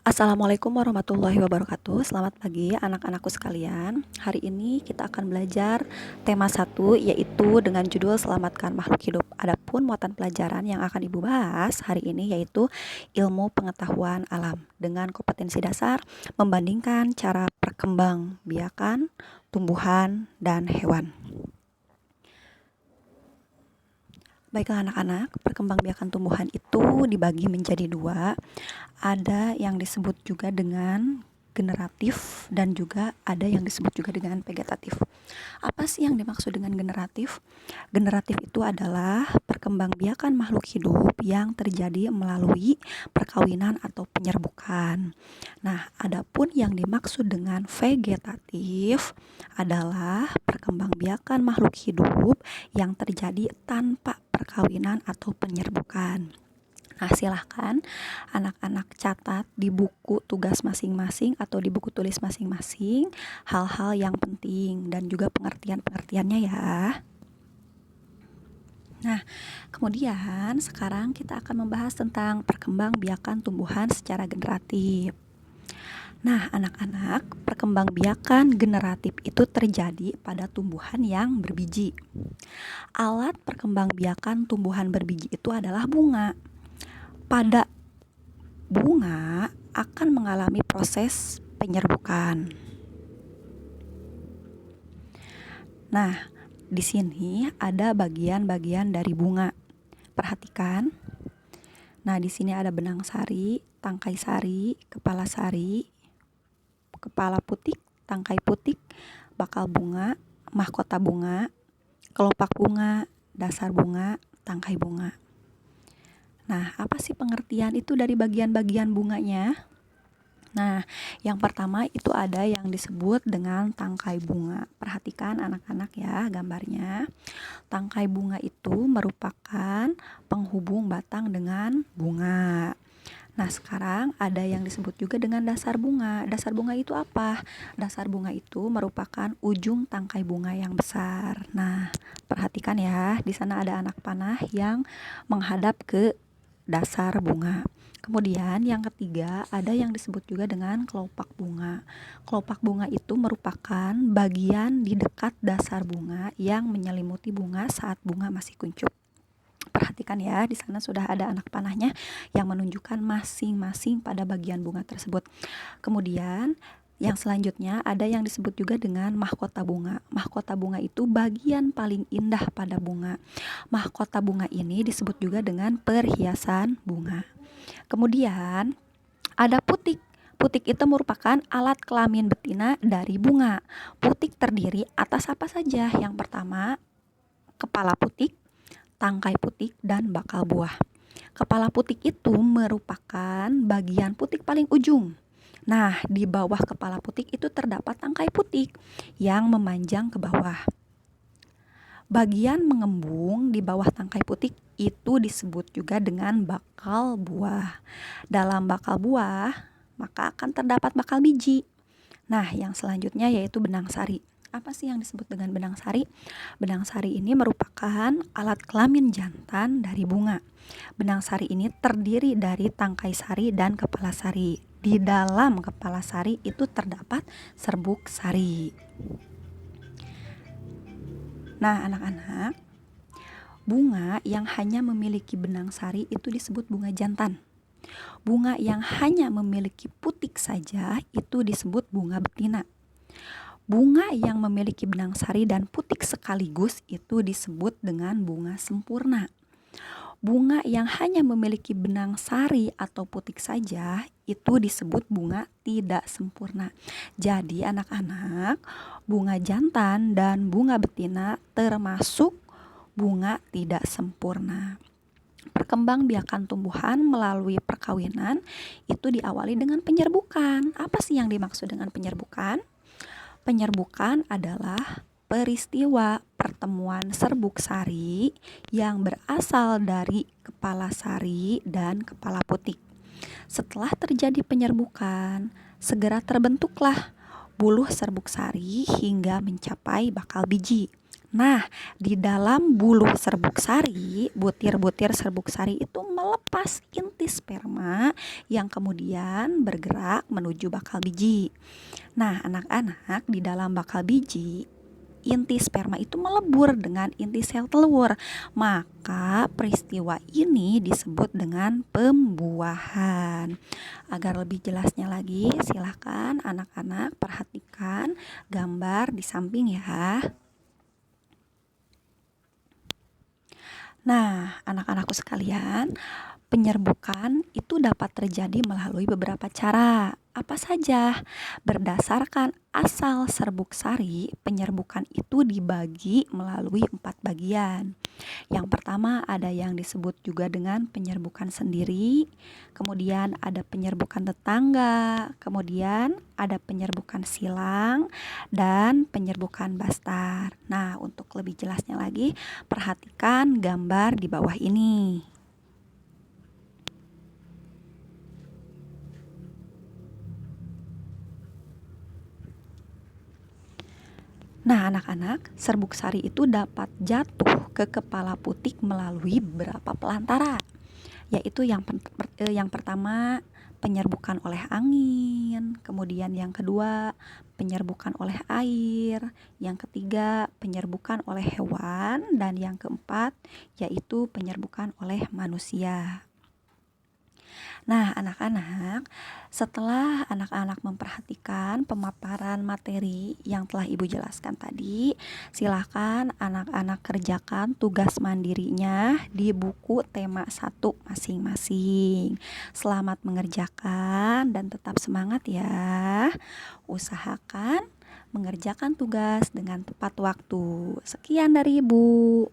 Assalamualaikum warahmatullahi wabarakatuh. Selamat pagi anak-anakku sekalian. Hari ini kita akan belajar tema 1, yaitu dengan judul Selamatkan Makhluk Hidup. Adapun muatan pelajaran yang akan Ibu bahas hari ini yaitu ilmu pengetahuan alam dengan kompetensi dasar membandingkan cara perkembangbiakan tumbuhan dan hewan. Baiklah anak-anak, perkembangbiakan tumbuhan itu dibagi menjadi 2. Ada yang disebut juga dengan generatif dan juga ada yang disebut juga dengan vegetatif. Apa sih yang dimaksud dengan generatif? Generatif itu adalah perkembangbiakan makhluk hidup yang terjadi melalui perkawinan atau penyerbukan. Nah, adapun yang dimaksud dengan vegetatif adalah perkembangbiakan makhluk hidup yang terjadi tanpa perkawinan atau penyerbukan. Nah, silahkan anak-anak catat di buku tugas masing-masing atau di buku tulis masing-masing hal-hal yang penting dan juga pengertian-pengertiannya ya. Nah, kemudian sekarang kita akan membahas tentang perkembangbiakan tumbuhan secara generatif. Nah, anak-anak, perkembangbiakan generatif itu terjadi pada tumbuhan yang berbiji. Alat perkembangbiakan tumbuhan berbiji itu adalah bunga. Pada bunga akan mengalami proses penyerbukan. Nah, di sini ada bagian-bagian dari bunga. Perhatikan. Nah, di sini ada benang sari, tangkai sari, kepala putik, tangkai putik, bakal bunga, mahkota bunga, kelopak bunga, dasar bunga, tangkai bunga. Nah, apa sih pengertian itu dari bagian-bagian bunganya? Nah, yang pertama itu ada yang disebut dengan tangkai bunga. Perhatikan anak-anak ya gambarnya. Tangkai bunga itu merupakan penghubung batang dengan bunga. Nah, sekarang ada yang disebut juga dengan dasar bunga. Dasar bunga itu apa? Dasar bunga itu merupakan ujung tangkai bunga yang besar. Nah, perhatikan ya, di sana ada anak panah yang menghadap ke dasar bunga. Kemudian yang ketiga ada yang disebut juga dengan kelopak bunga. Kelopak bunga itu merupakan bagian di dekat dasar bunga yang menyelimuti bunga saat bunga masih kuncup. Perhatikan ya, di sana sudah ada anak panahnya yang menunjukkan masing-masing pada bagian bunga tersebut. Kemudian yang selanjutnya ada yang disebut juga dengan mahkota bunga. Mahkota bunga itu bagian paling indah pada bunga. Mahkota bunga ini disebut juga dengan perhiasan bunga. Kemudian ada putik. Putik itu merupakan alat kelamin betina dari bunga. Putik terdiri atas apa saja? Yang pertama, kepala putik, tangkai putik, dan bakal buah. Kepala putik itu merupakan bagian putik paling ujung. Nah, di bawah kepala putik itu terdapat tangkai putik yang memanjang ke bawah. Bagian mengembung di bawah tangkai putik itu disebut juga dengan bakal buah. Dalam bakal buah, maka akan terdapat bakal biji. Nah, yang selanjutnya yaitu benang sari. Apa sih yang disebut dengan benang sari? Benang sari ini merupakan alat kelamin jantan dari bunga. Benang sari ini terdiri dari tangkai sari dan kepala sari. Di dalam kepala sari itu terdapat serbuk sari. Nah, anak-anak, bunga yang hanya memiliki benang sari itu disebut bunga jantan. Bunga yang hanya memiliki putik saja itu disebut bunga betina. Bunga yang memiliki benang sari dan putik sekaligus itu disebut dengan bunga sempurna. Bunga yang hanya memiliki benang sari atau putik saja itu disebut bunga tidak sempurna. Jadi anak-anak, bunga jantan dan bunga betina termasuk bunga tidak sempurna. Perkembangbiakan tumbuhan melalui perkawinan itu diawali dengan penyerbukan. Apa sih yang dimaksud dengan penyerbukan? Penyerbukan adalah peristiwa pertemuan serbuk sari yang berasal dari kepala sari dan kepala putik. Setelah terjadi penyerbukan, segera terbentuklah buluh serbuk sari hingga mencapai bakal biji. Nah, di dalam buluh serbuk sari, butir-butir serbuk sari itu melepas inti sperma yang kemudian bergerak menuju bakal biji. Nah, anak-anak, di dalam bakal biji, inti sperma itu melebur dengan inti sel telur. Maka peristiwa ini disebut dengan pembuahan. Agar lebih jelasnya lagi, silakan anak-anak perhatikan gambar di samping ya. Nah, anak-anakku sekalian, penyerbukan itu dapat terjadi melalui beberapa cara. Apa saja? Berdasarkan asal serbuk sari, penyerbukan itu dibagi melalui 4 bagian. Yang pertama ada yang disebut juga dengan penyerbukan sendiri, kemudian ada penyerbukan tetangga, kemudian ada penyerbukan silang, dan penyerbukan bastar. Nah, untuk lebih jelasnya lagi, perhatikan gambar di bawah ini. Nah, anak-anak, serbuk sari itu dapat jatuh ke kepala putik melalui beberapa pelantara, yaitu yang pertama penyerbukan oleh angin, kemudian yang kedua penyerbukan oleh air, yang ketiga penyerbukan oleh hewan, dan yang keempat yaitu penyerbukan oleh manusia. Nah, anak-anak, setelah anak-anak memperhatikan pemaparan materi yang telah Ibu jelaskan tadi, silakan anak-anak kerjakan tugas mandirinya di buku tema 1 masing-masing. Selamat mengerjakan dan tetap semangat ya. Usahakan mengerjakan tugas dengan tepat waktu. Sekian dari Ibu.